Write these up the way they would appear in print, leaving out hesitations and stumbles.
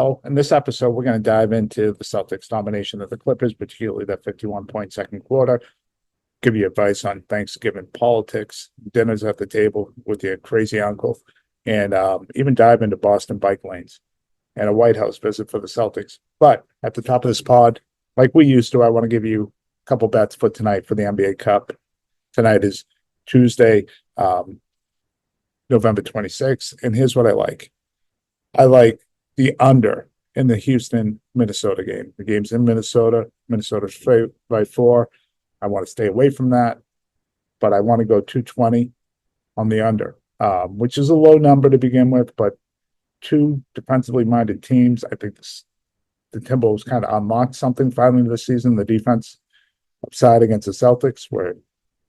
Oh, in this episode, we're going to dive into the Celtics domination of the Clippers, particularly that 51-point second quarter. Give you advice on Thanksgiving politics, dinners at the table with your crazy uncle, and even dive into Boston bike lanes and a White House visit for the Celtics. But at the top of this pod, like we used to, I want to give you a couple bets for tonight for the NBA Cup. Tonight is Tuesday, November 26th, and here's what I like. I like the under in the Houston-Minnesota game. The game's in Minnesota. Minnesota's straight by 4. I want to stay away from that, but I want to go 220 on the under, which is a low number to begin with, but two defensively minded teams. I think the Timberwolves kind of unlocked something finally this season. The defense upside against the Celtics were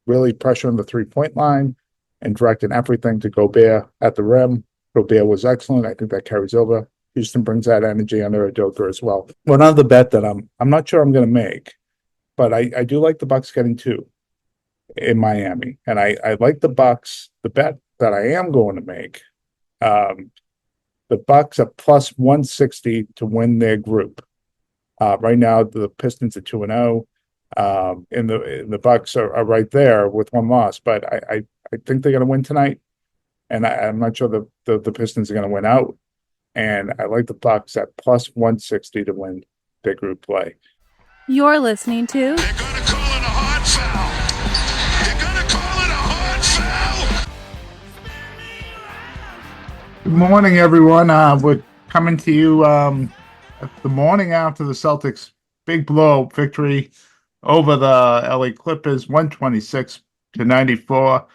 really pressuring the three-point line and directing everything to Gobert at the rim. Gobert was excellent. I think that carries over. Houston brings that energy under Udoka as well. One other bet that I'm not sure I'm going to make, but I do like the Bucks getting 2 in Miami, and I like the Bucks. The bet that I am going to make, the Bucks are plus 160 to win their group. Right now, the Pistons are 2-0, and the Bucks are right there with one loss. But I think they're going to win tonight, and I'm not sure the Pistons are going to win out. And I like the Bucks at plus 160 to win their group play. You're listening to. They're going to call it a hard foul. They're going to call it a hard foul. Good morning, everyone. We're coming to you the morning after the Celtics' big blow victory over the LA Clippers, 126-94.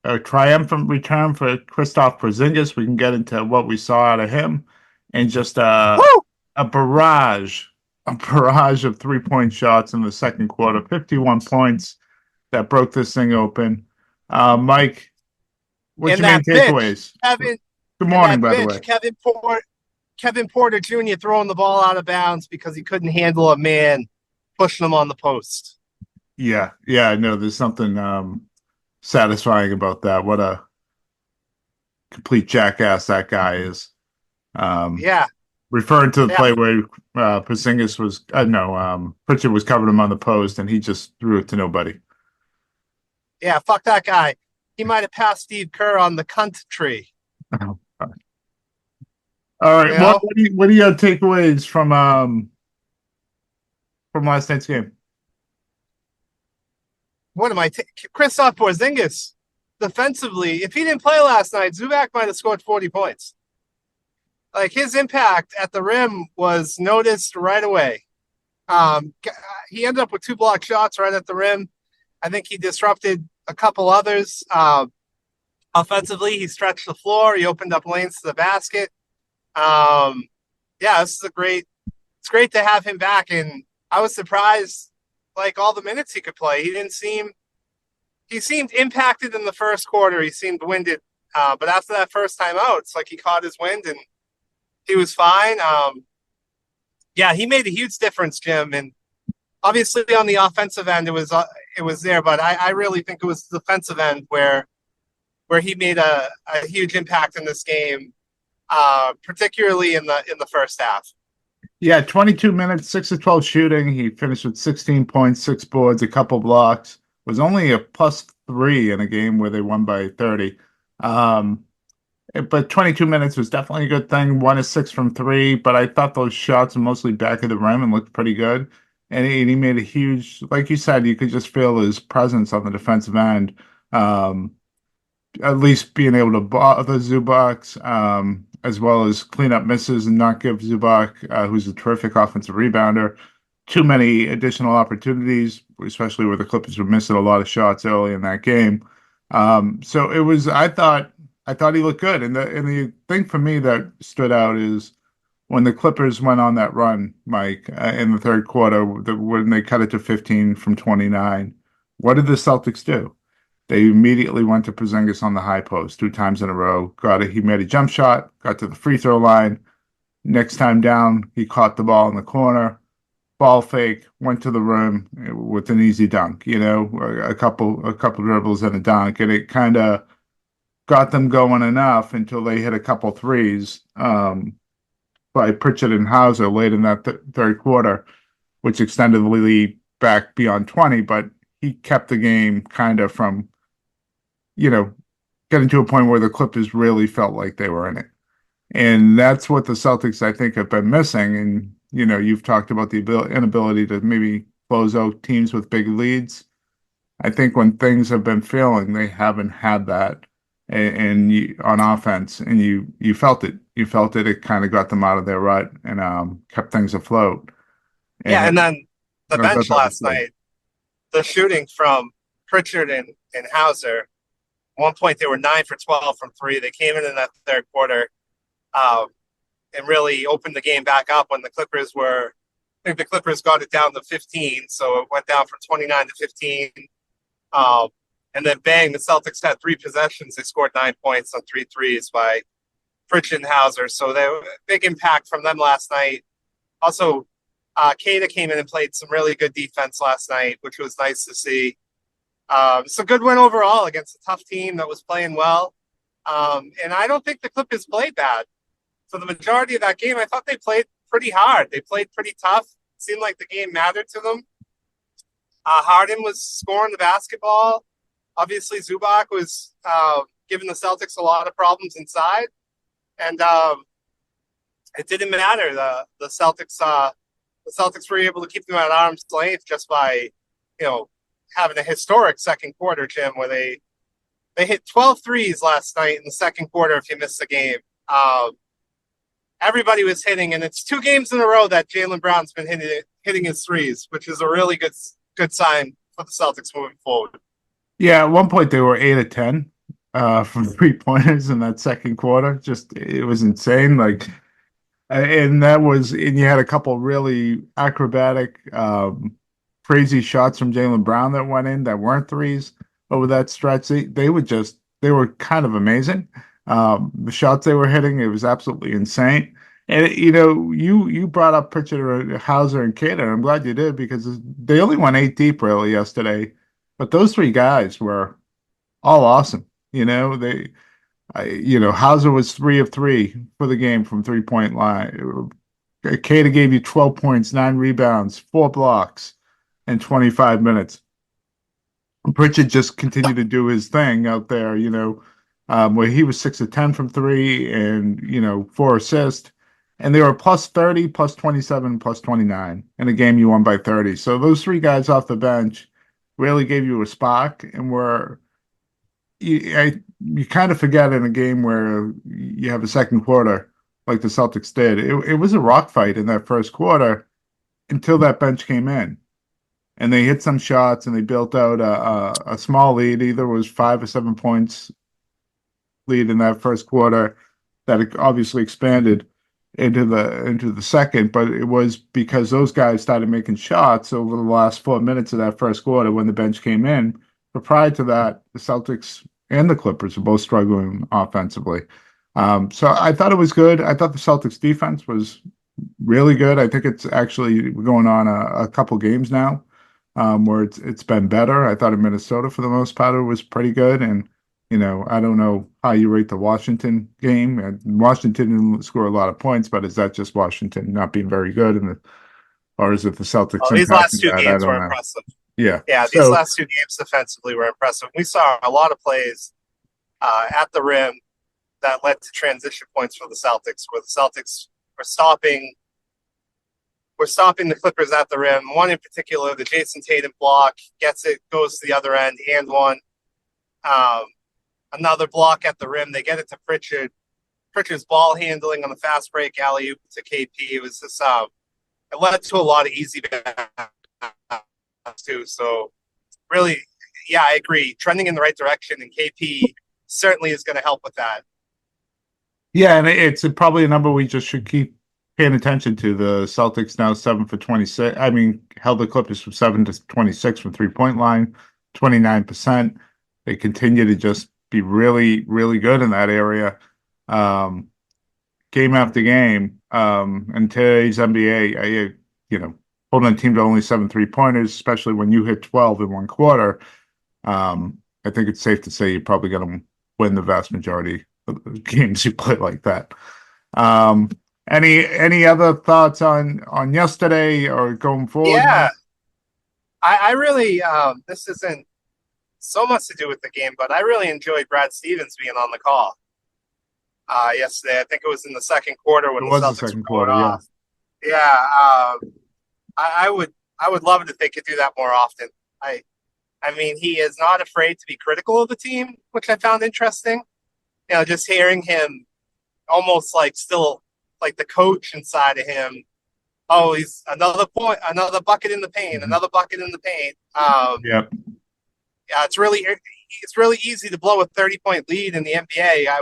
A triumphant return for Kristaps Porzingis. We can get into what we saw out of him, and just a barrage of 3-point shots in the second quarter. 51 points that broke this thing open. Mike, what's your main takeaways? Kevin, good morning, by the way. Kevin Porter Jr. throwing the ball out of bounds because he couldn't handle a man pushing him on the post. Yeah, I know there's something satisfying about that. What a complete jackass that guy is. Referring to the play where Porzingis was, Pritchard was covering him on the post, and he just threw it to nobody. Yeah, fuck that guy. He might have passed Steve Kerr on the cunt tree. All right, what are your takeaways from last night's game? What am I? Kristaps Porzingis, defensively, if he didn't play last night, Zubac might have scored 40 points. Like, his impact at the rim was noticed right away. He ended up with 2 block shots right at the rim. I think he disrupted a couple others. Offensively, he stretched the floor. He opened up lanes to the basket. It's great to have him back. And I was surprised, like, all the minutes he could play. He seemed impacted in the first quarter. He seemed winded. But after that first time out, it's like he caught his wind and he was fine. He made a huge difference, Jim. And obviously on the offensive end, it was there. But I really think it was the defensive end where he made a huge impact in this game, particularly in the first half. Yeah, 22 minutes, 6 of 12 shooting. He finished with 16 points, 6 boards, a couple blocks. Was only a +3 in a game where they won by 30. But 22 minutes was definitely a good thing. 1 of 6 from 3, but I thought those shots were mostly back of the rim and looked pretty good. And he made a huge, like you said, you could just feel his presence on the defensive end. At least being able to bother Zubac, as well as clean up misses and not give Zubac, who's a terrific offensive rebounder, too many additional opportunities, especially where the Clippers were missing a lot of shots early in that game. So it was, I thought he looked good. And the thing for me that stood out is when the Clippers went on that run, Mike, in the third quarter, when they cut it to 15 from 29, what did the Celtics do? They immediately went to Porzingis on the high post 2 times in a row. He made a jump shot, got to the free throw line. Next time down, he caught the ball in the corner, ball fake, went to the rim with an easy dunk. A couple dribbles and a dunk, and it kind of got them going enough until they hit a couple threes. by Pritchard and Hauser late in that third quarter, which extended the lead back beyond 20, but he kept the game kind of from, getting to a point where the Clippers really felt like they were in it. And that's what the Celtics, I think, have been missing. And, you've talked about the inability to maybe close out teams with big leads. I think when things have been failing, they haven't had that on offense, and you felt it. You felt it. It kind of got them out of their rut and kept things afloat. And then the I thought bench that was last good. night, the shooting from Pritchard and Hauser. At one point, they were 9 for 12 from three. They came in that third quarter and really opened the game back up when the Clippers I think the Clippers got it down to 15, so it went down from 29 to 15. And then bang, the Celtics had 3 possessions. They scored 9 points on 3 threes by Pritchard and Hauser. So they were a big impact from them last night. Also, Kata came in and played some really good defense last night, which was nice to see. It's a good win overall against a tough team that was playing well. And I don't think the Clippers played bad. For the majority of that game, I thought they played pretty hard. They played pretty tough. It seemed like the game mattered to them. Harden was scoring the basketball. Obviously, Zubac was giving the Celtics a lot of problems inside. And it didn't matter. The Celtics were able to keep them at arm's length just by, having a historic second quarter, Jim, where they hit 12 threes last night in the second quarter if you missed the game. Everybody was hitting, and it's 2 games in a row that Jaylen Brown's been hitting his threes, which is a really good sign for the Celtics moving forward. Yeah, at one point they were 8 of 10 from 3-pointers in that second quarter. It was insane. And you had a couple really acrobatic, crazy shots from Jaylen Brown that went in that weren't threes over that stretch. They were kind of amazing. The shots they were hitting, it was absolutely insane. And you brought up Pritchard, Hauser, and Kata. I'm glad you did, because they only went 8 deep really yesterday, but those 3 guys were all awesome. Hauser was 3 of 3 for the game from 3-point line. Kata gave you 12 points, 9 rebounds, 4 blocks in 25 minutes. Pritchard just continued to do his thing out there, where he was 6 of 10 from 3 and, 4 assists. And they were plus 30, plus 27, plus 29 in a game you won by 30. So those 3 guys off the bench really gave you a spark, and you kind of forget in a game where you have a second quarter like the Celtics did. It was a rock fight in that first quarter until that bench came in. And they hit some shots, and they built out a small lead. Either was 5 or 7 points lead in that first quarter that obviously expanded into the second, but it was because those guys started making shots over the last 4 minutes of that first quarter when the bench came in. But prior to that, the Celtics and the Clippers were both struggling offensively. So I thought it was good. I thought the Celtics defense was really good. I think it's actually going on a couple games now where it's been better. I thought in Minnesota for the most part it was pretty good. And I don't know how you rate the Washington game. Washington didn't score a lot of points, but is that just Washington not being very good, or is it the Celtics? These last 2 that? games were impressive. Yeah, these last 2 games defensively were impressive. We saw a lot of plays at the rim that led to transition points for the Celtics, where the Celtics were stopping the Clippers at the rim. One in particular, the Jason Tatum block, gets it, goes to the other end, and one. Another block at the rim. They get it to Pritchard. Pritchard's ball handling on the fast break alley-oop to KP. It was just it led to a lot of easy too. So really, yeah, I agree. Trending in the right direction, and KP certainly is going to help with that. Yeah, and it's probably a number we just should keep paying attention to. The Celtics now 7 for 26. I mean, held the Clippers from 7 to 26 from 3-point line, 29%. They continue to just be really, really good in that area, game after game. In today's NBA, holding a team to only 7 3-pointers, especially when you hit 12 in one quarter, I think it's safe to say you're probably going to win the vast majority of the games you play like that. Any other thoughts on yesterday or going forward? Yeah, I really this isn't so much to do with the game, but I really enjoyed Brad Stevens being on the call yesterday. I think it was in the second quarter It when the was the Celtics were second going quarter, yeah. off. Yeah, I would love it if they could do that more often. I mean, he is not afraid to be critical of the team, which I found interesting. You know, just hearing him almost like still like the coach inside of him. Oh, he's another point, another bucket in the paint, Mhm. another bucket in the paint. Yep. Yeah, it's really easy to blow a 30-point lead in the NBA. I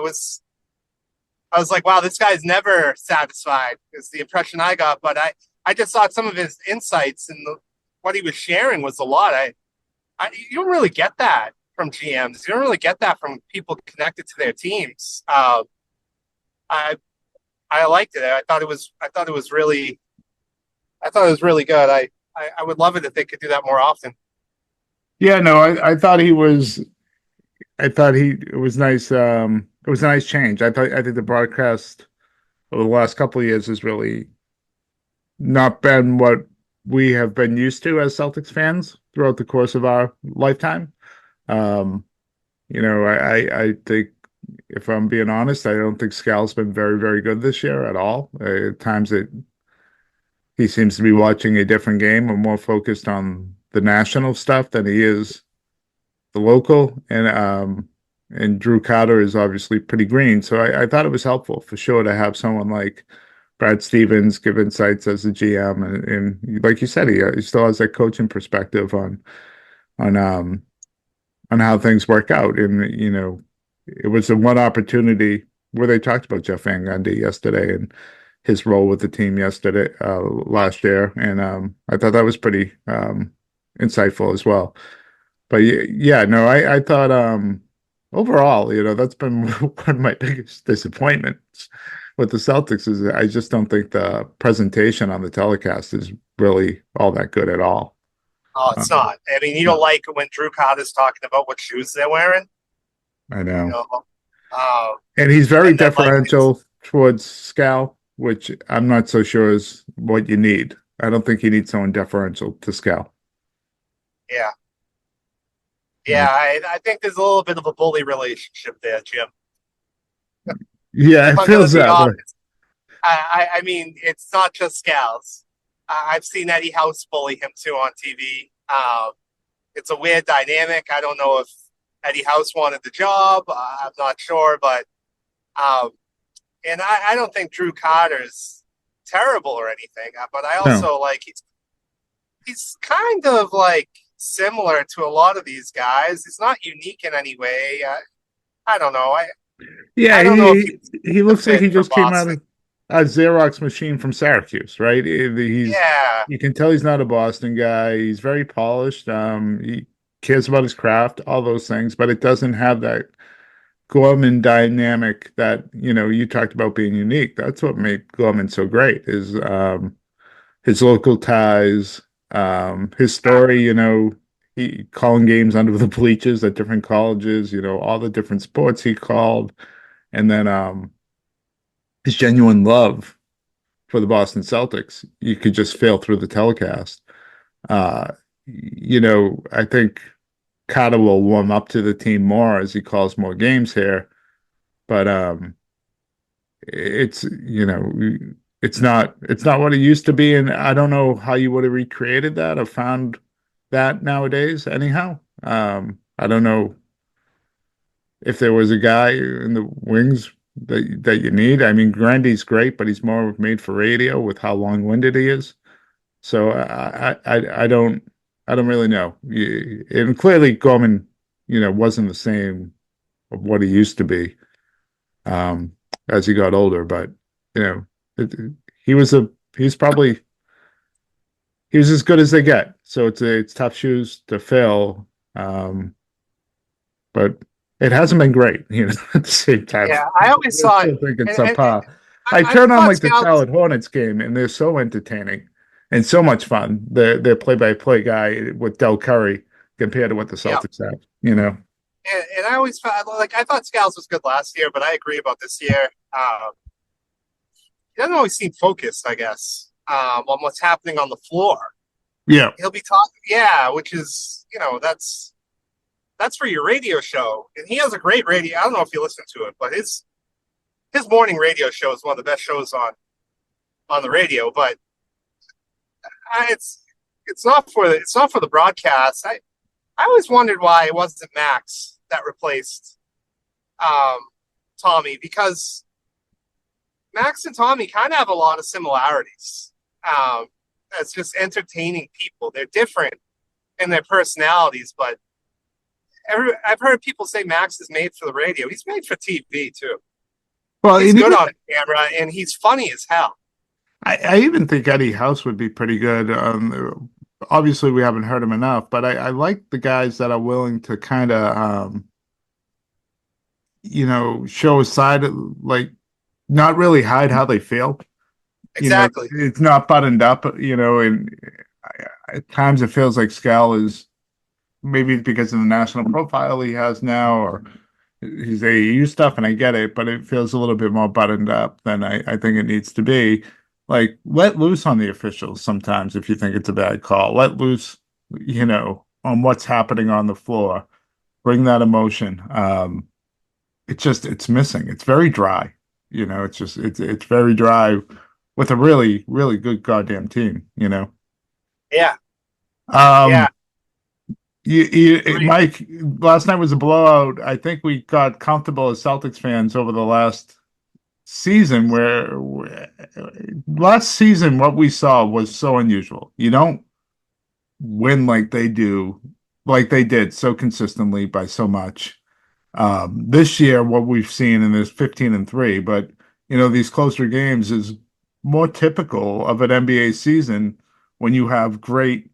was like, wow, this guy's never satisfied. Is the impression I got. But I just thought some of his insights and what he was sharing was a lot. You don't really get that from GMs. You don't really get that from people connected to their teams. I I liked it. I thought it was really good. I would love it if they could do that more often. Yeah, no, I thought he was. I thought it was nice. It was a nice change. I think the broadcast over the last couple of years has really not been what we have been used to as Celtics fans throughout the course of our lifetime. Um, I think if I'm being honest, I don't think Scal's been very, very good this year at all. At times he seems to be watching a different game or more focused on the national stuff than he is the local. And Drew Carter is obviously pretty green. So I thought it was helpful for sure to have someone like Brad Stevens give insights as a GM. And like you said, he still has that coaching perspective on um on how things work out. And it was the one opportunity where they talked about Jeff Van Gundy yesterday and his role with the team last year. And I thought that was pretty insightful as well. But yeah, no, I thought overall, that's been one of my biggest disappointments with the Celtics is I just don't think the presentation on the telecast is really all that good at all. Oh, it's not. I mean, you don't like when Drew Carter's talking about what shoes they're wearing, I you know. know. Uh, And he's very and then like, deferential towards Scal, which I'm not so sure is what you need. I don't think you need someone deferential to Scal. yeah, Yeah, I think there's a little bit of a bully relationship there, Jim. yeah, If it I'm going to feels be that way. honest, I mean, it's not just Scals. I've seen Eddie House bully him too on TV. It's a weird dynamic. I don't know if Eddie House wanted the job. I'm not sure, but um, and I don't think Drew Carter's terrible or anything. But I No. also like he's kind of like similar to a lot of these guys. He's not unique in any way. I don't know. Yeah, I don't know if he's he a looks like fit he for just came out Boston. of a Xerox machine from Syracuse, right? Yeah, You can tell he's not a Boston guy. He's very polished. He cares about his craft, all those things, but it doesn't have that Gorman dynamic that, you talked about being unique. That's what made Gorman so great is his local ties, his story, he calling games under the bleachers at different colleges, all the different sports he called, and then his genuine love for the Boston Celtics. You could just fail through the telecast. I think Carter will warm up to the team more as he calls more games here, but it's it's not what it used to be, and I don't know how you would have recreated that or found that nowadays. Anyhow, I don't know if there was a guy in the wings that you need. I mean, Grandy's great, but he's more made for radio with how long-winded he is. So I don't really know. And clearly Gorman, wasn't the same of what he used to be um, as he got older. But you know, it, he was a he's probably he was as good as they get. So it's tough shoes to fill. But it hasn't been great, at the same time. yeah. I always I thought, still think it's and subpar. I I turn on thought like the Scouts. Charlotte Hornets game, and they're so entertaining and so much fun. The play-by-play guy with Del Curry compared to what the Yeah, Celtics have. and I always felt like I thought Scouts was good last year, but I agree about this year. doesn't always seem focused, I guess, on what's happening on the floor. Yeah. He'll be talking, yeah, which is, that's for your radio show. And he has a great radio. I don't know if you listen to it, but his morning radio show is one of the best shows on the radio. But it's not for the broadcast. I always wondered why it wasn't Max that replaced Tommy, because Max and Tommy kind of have a lot of similarities. As just entertaining people. They're different in their personalities, but I've heard people say Max is made for the radio. He's made for TV too. Well, he's good on camera, and he's funny as hell. I even think Eddie House would be pretty good. Obviously, we haven't heard him enough, but I like the guys that are willing to kind of, show a side, like not really hide how they feel. Exactly. It's not buttoned up, and at times it feels like Scal is maybe because of the national profile he has now, or his AAU stuff, and I get it, but it feels a little bit more buttoned up than I think it needs to be. Like, let loose on the officials sometimes if you think it's a bad call. Let loose, on what's happening on the floor. Bring that emotion. It's missing. It's very dry. It's very dry with a really, really good goddamn team, Yeah. Yeah. Mike, last night was a blowout. I think we got comfortable as Celtics fans over the last season last season what we saw was so unusual. You don't win like they did so consistently by so much. This year, what we've seen in this 15-3, but these closer games is more typical of an NBA season when you have great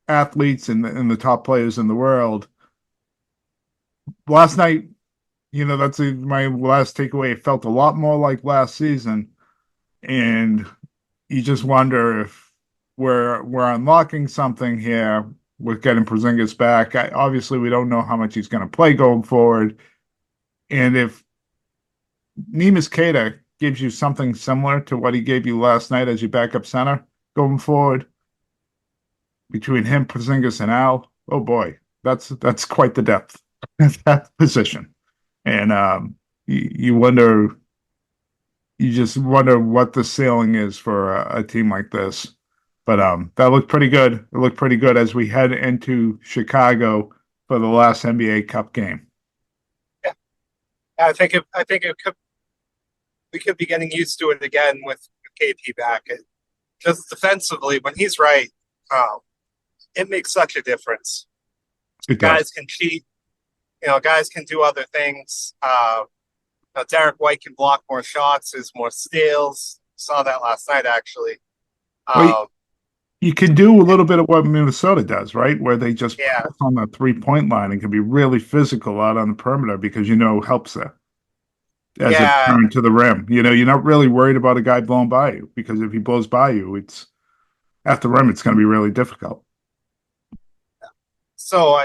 athletes and the top players in the world. Last night, that's my last takeaway. It felt a lot more like last season, and you just wonder if we're unlocking something here with getting Porzingis back. Obviously, we don't know how much he's going to play going forward, and if Neemias Queta gives you something similar to what he gave you last night as your backup center going forward, between him, Porzingis, and Al, oh boy, that's quite the depth at that position. And you just wonder what the ceiling is for a team like this. But that looked pretty good. It looked pretty good as we head into Chicago for the last NBA Cup game. Yeah, I think we could be getting used to it again with KP back. Just defensively, when he's right, it makes such a difference. Guys can cheat. Guys can do other things. Derek White can block more shots. There's more steals. Saw that last night, actually. You can do a little bit of what Minnesota does, right? Where they just press on the 3-point line and can be really physical out on the perimeter because helps it as it turns to the rim. You're not really worried about a guy blowing by you, because if he blows by you, it's at the rim. It's going to be really difficult. So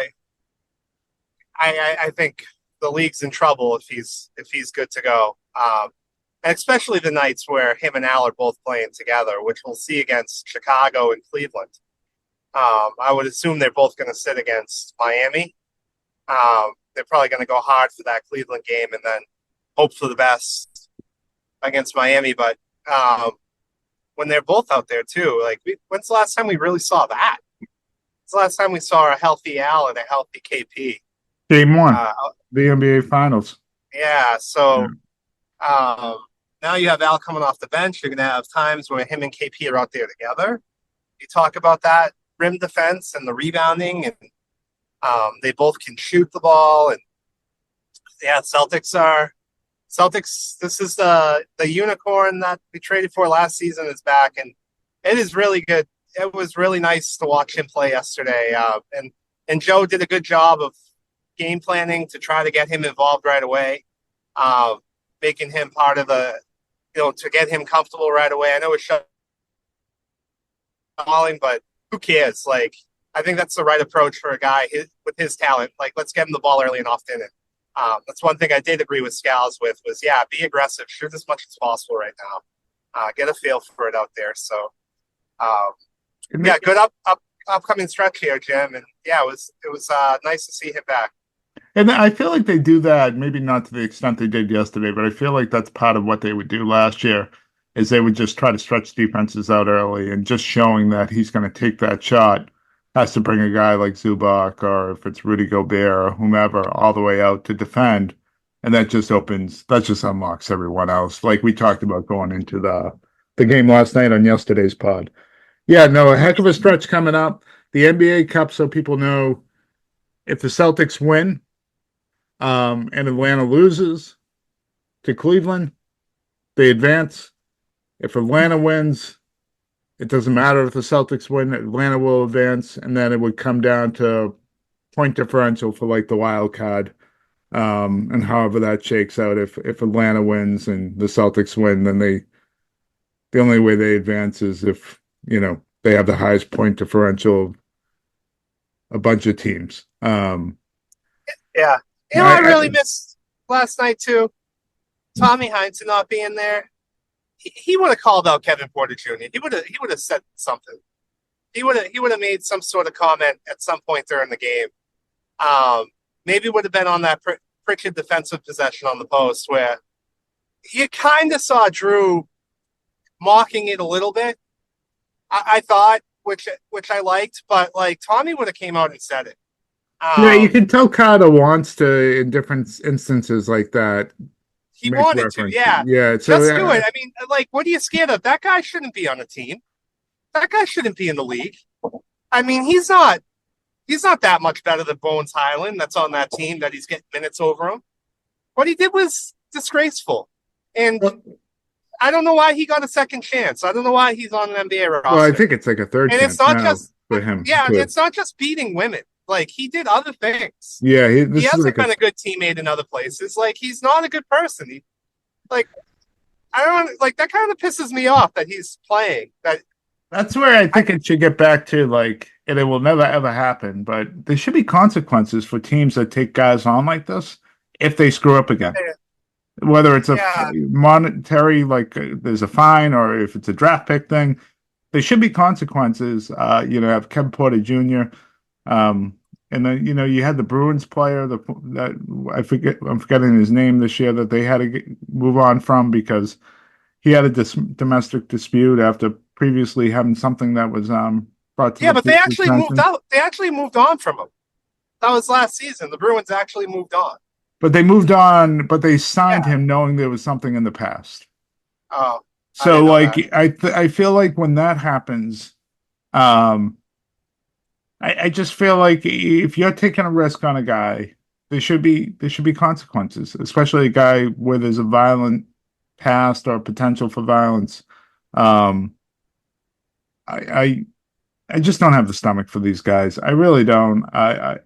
I think the league's in trouble if he's good to go, and especially the nights where him and Al are both playing together, which we'll see against Chicago and Cleveland. I would assume they're both going to sit against Miami. They're probably going to go hard for that Cleveland game and then hope for the best against Miami. But when they're both out there too, when's the last time we really saw that? When's the last time we saw a healthy Al and a healthy KP? Game 1, the NBA Finals. Yeah, so now you have Al coming off the bench. You're going to have times where him and KP are out there together. You talk about that rim defense and the rebounding, and they both can shoot the ball. And Celtics. This is the unicorn that we traded for last season is back, and it is really good. It was really nice to watch him play yesterday. And Joe did a good job of game planning to try to get him involved right away, making him part of to get him comfortable right away. I know it's falling, but who cares? I think that's the right approach for a guy with his talent. Let's get him the ball early and often That's one thing I did agree with Scals with was, yeah, be aggressive, shoot as much as possible right now. Get a feel for it out there. So, yeah, good upcoming stretch here, Jim. And yeah, it was nice to see him back. And I feel like they do that, maybe not to the extent they did yesterday, but I feel like that's part of what they would do last year, is they would just try to stretch defenses out early and just showing that he's going to take that shot has to bring a guy like Zubac or if it's Rudy Gobert or whomever all the way out to defend. And that just unlocks everyone else. Like we talked about going into the game last night on yesterday's pod. Yeah, no, a heck of a stretch coming up. The NBA Cup, so people know if the Celtics win, and Atlanta loses to Cleveland, they advance. If Atlanta wins, it doesn't matter if the Celtics win, Atlanta will advance, and then it would come down to point differential for like the wild card. And however that shakes out, if Atlanta wins and the Celtics win, then the only way they advance is if, they have the highest point differential of a bunch of teams. Yeah. I really missed last night too. Tommy Heinsohn not being there. He would have called out Kevin Porter Jr. He would have said something. He would have made some sort of comment at some point during the game. Maybe would have been on that Pritchard defensive possession on the post where you kind of saw Drew mocking it a little bit. I thought, which I liked, but like Tommy would have came out and said it. Yeah, you can tell Carter wants to in different instances like that. He wanted to, yeah. Yeah, so, just do it. I mean, like, what are you scared of? That guy shouldn't be on a team. That guy shouldn't be in the league. I mean, he's not that much better than Bones Highland that's on that team that he's getting minutes over him. What he did was disgraceful. And I don't know why he got a second chance. I don't know why he's on an NBA roster. Well, I think it's like a third chance. And it's not just for him. Yeah, it's not just beating women. Like, he did other things. Yeah, he hasn't been a good teammate in other places. Like, he's not a good person. I don't like that. Kind of pisses me off that he's playing. That's where I think it should get back to, like, and it will never ever happen. But there should be consequences for teams that take guys on like this if they screw up again. Whether it's a monetary, like there's a fine, or if it's a draft pick thing, there should be consequences. Have Kevin Porter Jr. And then, you had the Bruins player that I'm forgetting his name this year that they had to move on from because he had a domestic dispute after previously having something that was brought to. Yeah, but they actually moved out. They actually moved on from him. That was last season. The Bruins actually moved on. But they moved on. But they signed him knowing there was something in the past. Oh, so like I feel like when that happens, I just feel like if you're taking a risk on a guy, there should be consequences, especially a guy where there's a violent past or potential for violence. I just don't have the stomach for these guys. I really don't. I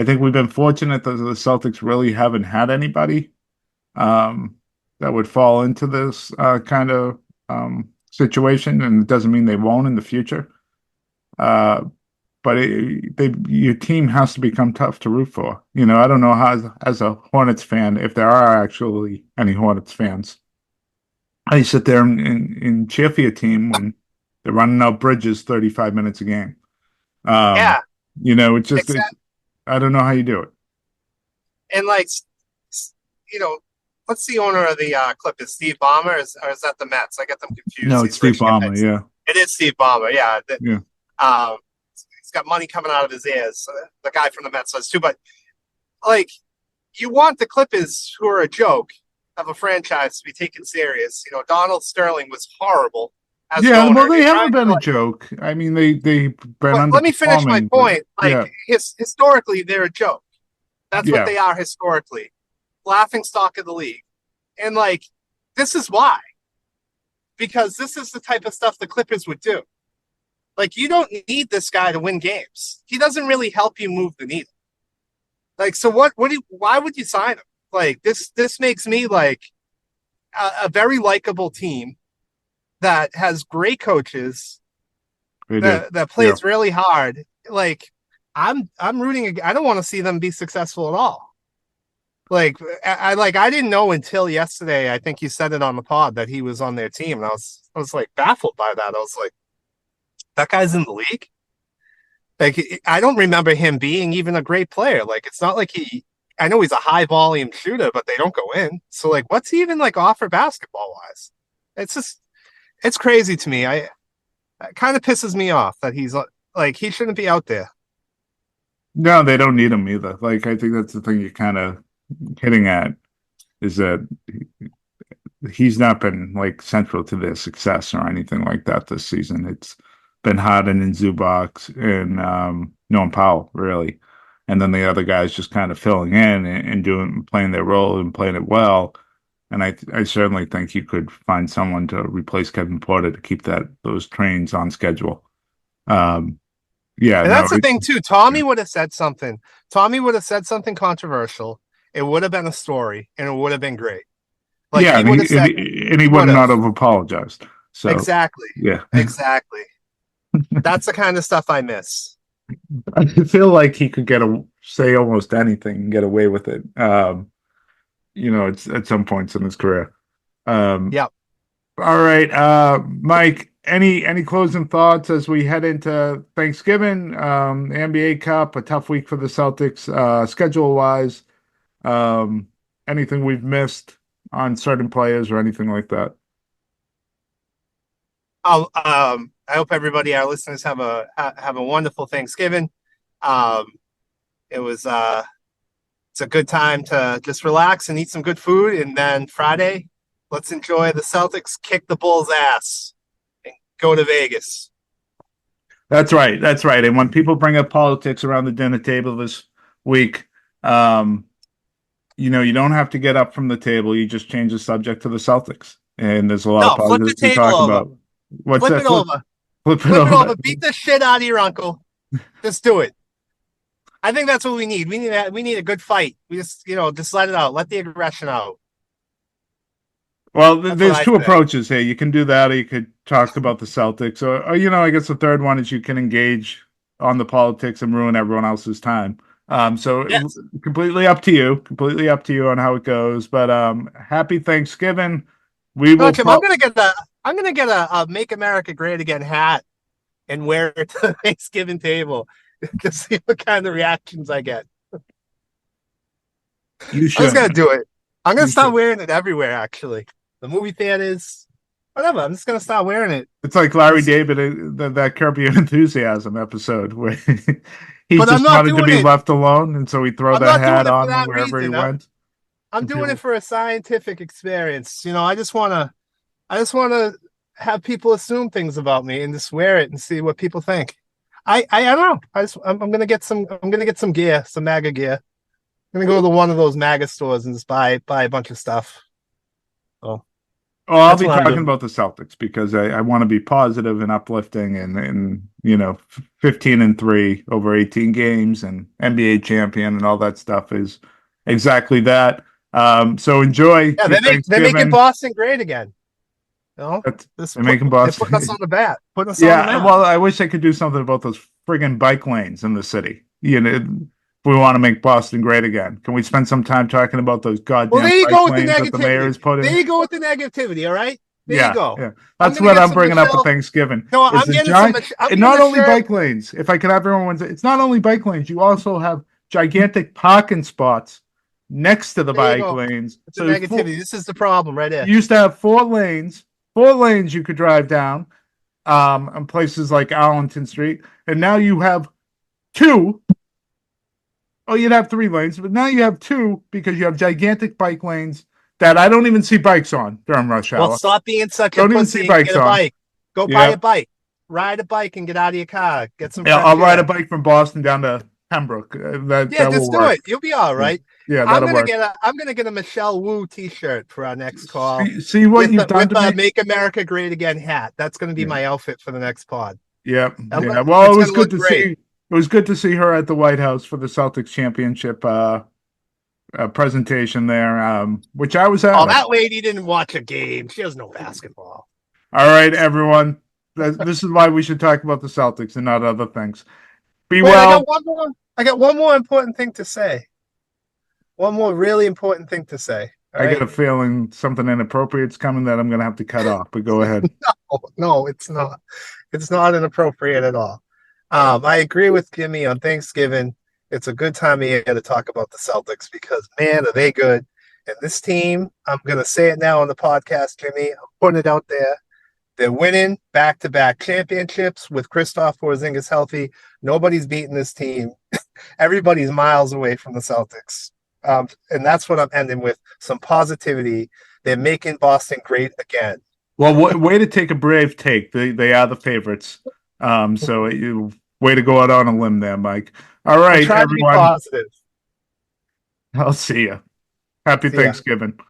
think we've been fortunate that the Celtics really haven't had anybody that would fall into this kind of situation, and it doesn't mean they won't in the future. But your team has to become tough to root for. I don't know how, as a Hornets fan, if there are actually any Hornets fans. I sit there and cheer for your team when they're running out bridges 35 minutes a game. It's just, I don't know how you do it. And what's the owner of the Clippers? Steve Ballmer, or is that the Mets? I get them confused. No, it's Steve Ballmer. Yeah, it is Steve Ballmer. Yeah. Yeah. He's got money coming out of his ears. The guy from the Mets does too. But you want the Clippers, who are a joke of a franchise, to be taken serious. Donald Sterling was horrible. They haven't been a joke. I mean, they've been. Let me finish my point. Historically, they're a joke. That's what they are historically. Laughing stock of the league, and this is why. Because this is the type of stuff the Clippers would do. You don't need this guy to win games. He doesn't really help you move the needle. So why would you sign him? This makes me a very likable team that has great coaches that plays really hard. I'm rooting. I don't want to see them be successful at all. I didn't know until yesterday. I think you said it on the pod that he was on their team, and I was like baffled by that. I was like, that guy's in the league. Like, I don't remember him being even a great player. Like, it's not like I know he's a high volume shooter, but they don't go in. So, like, what's he even like offer basketball wise? It's crazy to me. It kind of pisses me off that he's like, he shouldn't be out there. No, they don't need him either. Like, I think that's the thing you're kind of hitting at, is that he's not been like central to their success or anything like that this season. It's been Harden and Zubac and Norm Powell, really. And then the other guys just kind of filling in and playing their role and playing it well. And I certainly think you could find someone to replace Kevin Porter to keep those trains on schedule. Yeah, and that's the thing too. Tommy would have said something. Tommy would have said something controversial. It would have been a story, and it would have been great. Like, yeah, and he would not have apologized. So exactly, yeah, exactly. That's the kind of stuff I miss. I feel like he could say almost anything and get away with it. It's at some points in his career. Yep. All right, Mike. Any closing thoughts as we head into Thanksgiving? The NBA Cup, a tough week for the Celtics, schedule wise. Anything we've missed on certain players or anything like that? I hope everybody, our listeners, have a wonderful Thanksgiving. It's a good time to just relax and eat some good food, and then Friday, let's enjoy the Celtics kick the Bulls' ass and go to Vegas. That's right. That's right. And when people bring up politics around the dinner table this week, you don't have to get up from the table. You just change the subject to the Celtics, and there's a lot of positives to talk about. Flip it over. Flip it over. Beat the shit out of your uncle. Just do it. I think that's what we need. We need a good fight. We just let it out. Let the aggression out. Well, there's two approaches here. You can do that, or you could talk about the Celtics, or I guess the third one is you can engage on the politics and ruin everyone else's time. Yes. Completely up to you. Completely up to you on how it goes. But happy Thanksgiving. We will. Tim, I'm gonna get a "Make America Great Again" hat and wear it to the Thanksgiving table to see what kind of reactions I get. You should. I'm just gonna do it. I'm gonna start wearing it everywhere. Actually, the movie theaters, whatever. I'm just gonna start wearing it. It's like Larry David, that Curb Your Enthusiasm episode where he just wanted to be left alone, and so he throw that hat on wherever he went. I'm doing it for a scientific experience. I just want to have people assume things about me and just wear it and see what people think. I don't know. I'm gonna get some gear, some MAGA gear. I'm gonna go to one of those MAGA stores and just buy a bunch of stuff. So, I'll be talking about the Celtics because I want to be positive and uplifting, and 15-3 over 18 games and NBA champion and all that stuff is exactly that. So enjoy. Yeah, they're making Boston great again. They're making Boston. They're putting us on the bat. On the map. Well, I wish I could do something about those friggin' bike lanes in the city. If we want to make Boston great again, can we spend some time talking about those goddamn bike lanes that the mayor has put in? There you go with the negativity. All right. There you go. Yeah. That's what I'm bringing up at Thanksgiving. No, I'm getting and not only bike lanes. If I could have everyone, it's not only bike lanes. You also have gigantic parking spots next to the bike lanes. It's the negativity. This is the problem right there. You used to have 4 lanes. 4 lanes you could drive down on places like Arlington Street, and now you have 2. Oh, you'd have 3 lanes, but now you have 2 because you have gigantic bike lanes that I don't even see bikes on during rush hour. Well, stop being such a pussy and get a bike. Go buy a bike. Ride a bike and get out of your car. Get some. Yeah, I'll ride a bike from Boston down to Pembroke. Just do it. You'll be all right. Yeah, I'm gonna get a Michelle Wu T-shirt for our next call. See what you've done to me? Make America Great Again hat. That's gonna be my outfit for the next pod. Yeah. Well, it was good to see. It was good to see her at the White House for the Celtics championship presentation there, which I was at. Oh, that lady didn't watch a game. She doesn't know basketball. All right, everyone. This is why we should talk about the Celtics and not other things. I got one more important thing to say. one more really important thing to say. All I right? get a feeling something inappropriate's coming that I'm going to have to cut off, but go ahead. Oh, no, it's not. It's not inappropriate at all. I agree with Jimmy on Thanksgiving. It's a good time of year to talk about the Celtics because, man, are they good. And this team, I'm going to say it now on the podcast, Jimmy. I'm putting it out there. They're winning back-to-back championships with Kristaps Porzingis healthy. Nobody's beating this team. Everybody's miles away from the Celtics. And that's what I'm ending with, some positivity. They're making Boston great again. Well, way to take a brave take. They are the favorites. So you way to go out on a limb there, Mike. All I right, try to be everyone. positive. I'll see you. Happy See ya. Thanksgiving.